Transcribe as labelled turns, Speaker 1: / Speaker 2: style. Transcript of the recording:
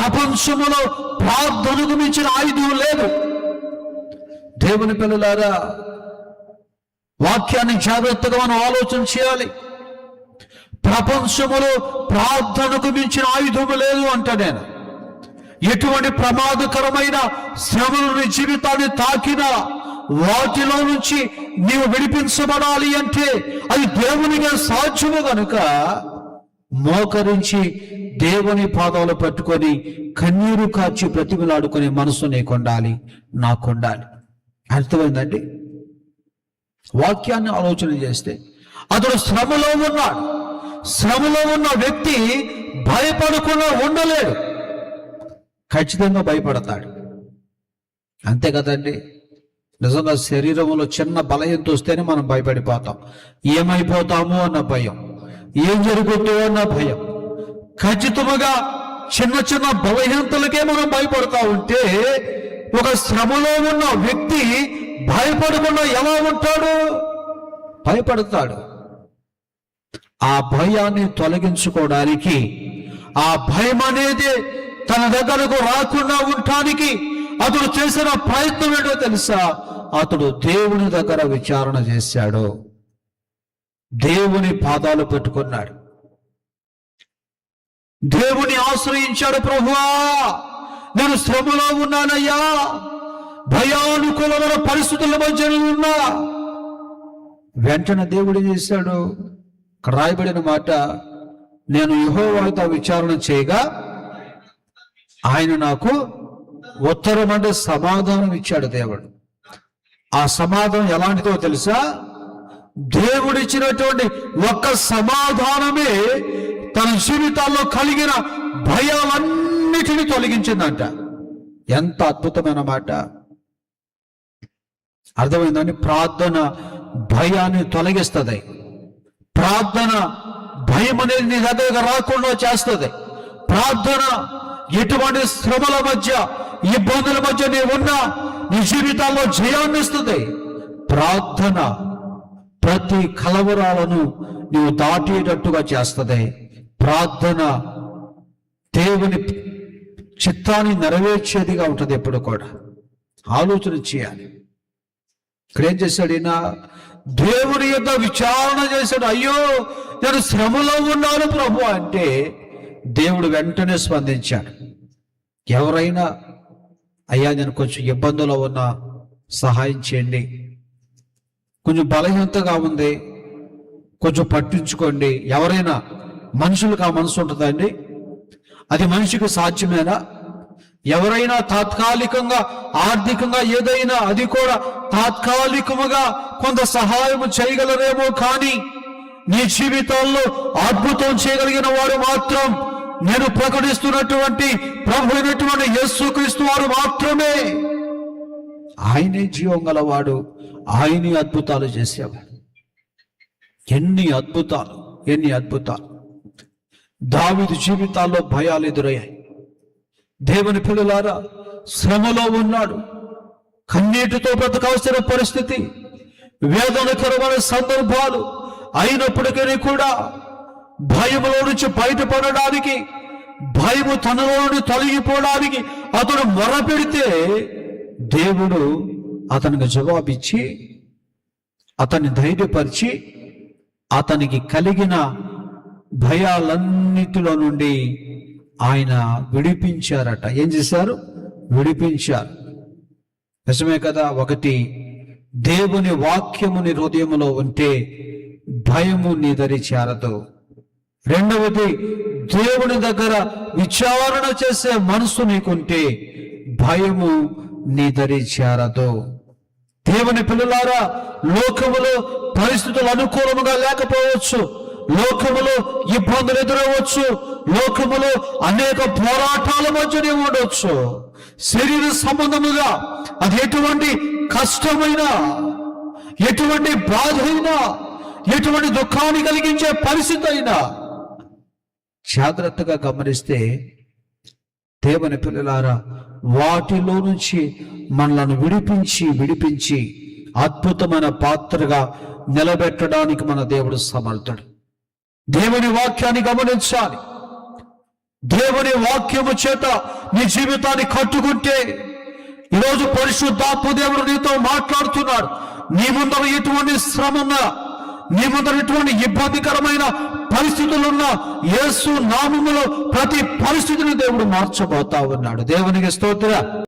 Speaker 1: ప్రపంచములో ప్రార్థనకు మించిన ఆయుధం లేదు. దేవుని పిల్లలారా, వాక్యాన్ని జాగ్రత్తగా మనం ఆలోచన చేయాలి. ప్రపంచములో ప్రార్థనకు మించిన ఆయుధము లేదు అంట నేను. ఎటువంటి ప్రమాదకరమైన శ్రమలు నీ జీవితాన్ని తాకినా వాటిలో నుంచి నీవు విడిపించబడాలి అంటే అది దేవునిగా సాధ్యము గనుక మోకరించి దేవుని పాదాలు పట్టుకొని కన్నీరు కార్చి ప్రతిమలాడుకునే మనసు నీకుండాలి, నాకుండాలి. అర్థమైందండి? వాక్యాన్ని ఆలోచన చేస్తే అతడు శ్రమలో ఉన్నాడు. శ్రమలో ఉన్న వ్యక్తి భయపడకుండా ఉండలేడు, ఖచ్చితంగా భయపడతాడు. అంతే కదండి? నిజంగా శరీరంలో చిన్న బలహీనత వస్తేనే మనం భయపడిపోతాం. ఏమైపోతామో అన్న భయం, ఏం జరుగుతుందో అన్న భయం. ఖచ్చితంగా చిన్న చిన్న బలహీనతలకే మనం భయపడతా ఉంటే ఒక శ్రమలో ఉన్న వ్యక్తి భయపడకుండా ఎలా ఉంటాడు? భయపడతాడు. ఆ భయాన్ని తొలగించుకోవడానికి, ఆ భయం అనేది తన దగ్గరకు రాకుండా ఉండటానికి అతడు చేసిన ప్రయత్నం ఏంటో తెలుసా? అతడు దేవుని దగ్గర విచారణ చేశాడు, దేవుని పాదాలు పెట్టుకున్నాడు, దేవుని ఆశ్రయించాడు. ప్రభువా, నేను శ్రమలో ఉన్నానయ్యా, భయానుకూలమైన పరిస్థితుల మధ్య ఉన్నా. వెంటనే దేవుడు చేశాడు, ఇక్కడ రాయబడిన మాట, నేను యెహోవాతో విచారణ చేయగా ఆయన నాకు ఉత్తరం అంటే సమాధానం ఇచ్చాడు దేవుడు. ఆ సమాధానం ఎలాంటిదో తెలుసా? దేవుడిచ్చినటువంటి ఒక్క సమాధానమే తన జీవితాల్లో కలిగిన భయాలన్నిటినీ తొలగించిందంట. ఎంత అద్భుతమైన మాట! అర్థమైందని? ప్రార్థన భయాన్ని తొలగిస్తుంది. ప్రార్థన భయం అనేది నీ దగ్గరకు రాకుండా చేస్తుంది. ప్రార్థన ఎటువంటి శ్రమల మధ్య, ఇబ్బందుల మధ్య నీవు ఉన్నా నీ జీవితాల్లో జయాన్ని ఇస్తుంది. ప్రార్థన ప్రతి కలవరాలను నీవు దాటేటట్టుగా చేస్తుంది. ప్రార్థన దేవుని చిత్తాన్ని నెరవేర్చేదిగా ఉంటుంది. ఎప్పుడు కూడా ఆలోచన చేయాలి. ఇక్కడ ఏం చేశాడు ఈయన? దేవుని యొక్క విచారణ చేశాడు. అయ్యో, నేను శ్రమలో ఉన్నాను ప్రభు అంటే దేవుడు వెంటనే స్పందించాడు. ఎవరైనా అయ్యా నేను కొంచెం ఇబ్బందులో ఉన్నా సహాయం చేయండి, కొంచెం బలహీనతగా ఉంది, కొంచెం పట్టించుకోండి. ఎవరైనా మనుషులకు ఆ మనసు ఉంటుందండి? అది మనిషికి సాధ్యమేనా? ఎవరైనా తాత్కాలికంగా ఆర్థికంగా ఏదైనా అది కూడా తాత్కాలికముగా కొంత సహాయం చేయగలరేమో, కానీ నీ జీవితాల్లో అద్భుతం చేయగలిగిన వాడు మాత్రం నేను ప్రకటిస్తున్నటువంటి ప్రభు అయినటువంటి యేసుక్రీస్తు వారు మాత్రమే. ఆయనే జీవం గలవాడు, ఆయనే అద్భుతాలు చేసేవాడు. ఎన్ని అద్భుతాలు, ఎన్ని అద్భుతాలు! దావీదు జీవితాల్లో భయాలు ఎదురయ్యాయి. దేవుని పిల్లలారా, శ్రమలో ఉన్నాడు, కన్నీటితో బ్రతకాల్సిన పరిస్థితి, వేదనకరమైన సందర్భాలు అయినప్పటికీ కూడా భయములో నుంచి బయటపడడానికి, భయము తనలో నుండి తొలగిపోవడానికి అతడు మొరపెడితే దేవుడు అతనికి జవాబిచ్చి అతన్ని ధైర్యపరిచి అతనికి కలిగిన భయాలన్నిటిలో నుండి ఆయన విడిపించారట. ఏం చేశారు? విడిపించారు. నిజమే కదా? ఒకటి, దేవుని వాక్యము నీ హృదయములో ఉంటే భయము నీ దరి చేరదు. రెండవది, దేవుని దగ్గర విచారణ చేసే మనసు నీకుంటే భయము నీ దరి చేరదు. దేవుని పిల్లలారా, లోకములో పరిస్థితులు అనుకూలముగా లేకపోవచ్చు, లోకములో ఇబ్బందులు ఎదురవచ్చు, లోకములో అనేక పోరాటాల మధ్య ఉండవచ్చు. శరీర సంబంధముగా అది ఎటువంటి కష్టమైనా, ఎటువంటి బాధ అయినా, ఎటువంటి దుఃఖాన్ని కలిగించే పరిస్థితి అయినా జాగ్రత్తగా గమనిస్తే దేవుని పిల్లలారా, వాటిలో నుంచి మనలను విడిపించి అద్భుతమైన పాత్రగా నిలబెట్టడానికి మన దేవుడు సమర్థుడు. దేవుని వాక్యాన్ని గమనించాలి. దేవుని వాక్యము చేత నీ జీవితాన్ని కట్టుకుంటే, ఈరోజు పరిశుద్ధాత్మ దేవుడు నీతో మాట్లాడుతున్నాడు. నీ ముందర ఎటువంటి శ్రమ ఉన్నా, నీ ముందర ఎటువంటి ఇబ్బందికరమైన పరిస్థితులున్నా, యేసు నామములో ప్రతి పరిస్థితిని దేవుడు మార్చబోతా ఉన్నాడు. దేవునికి స్తోత్రం.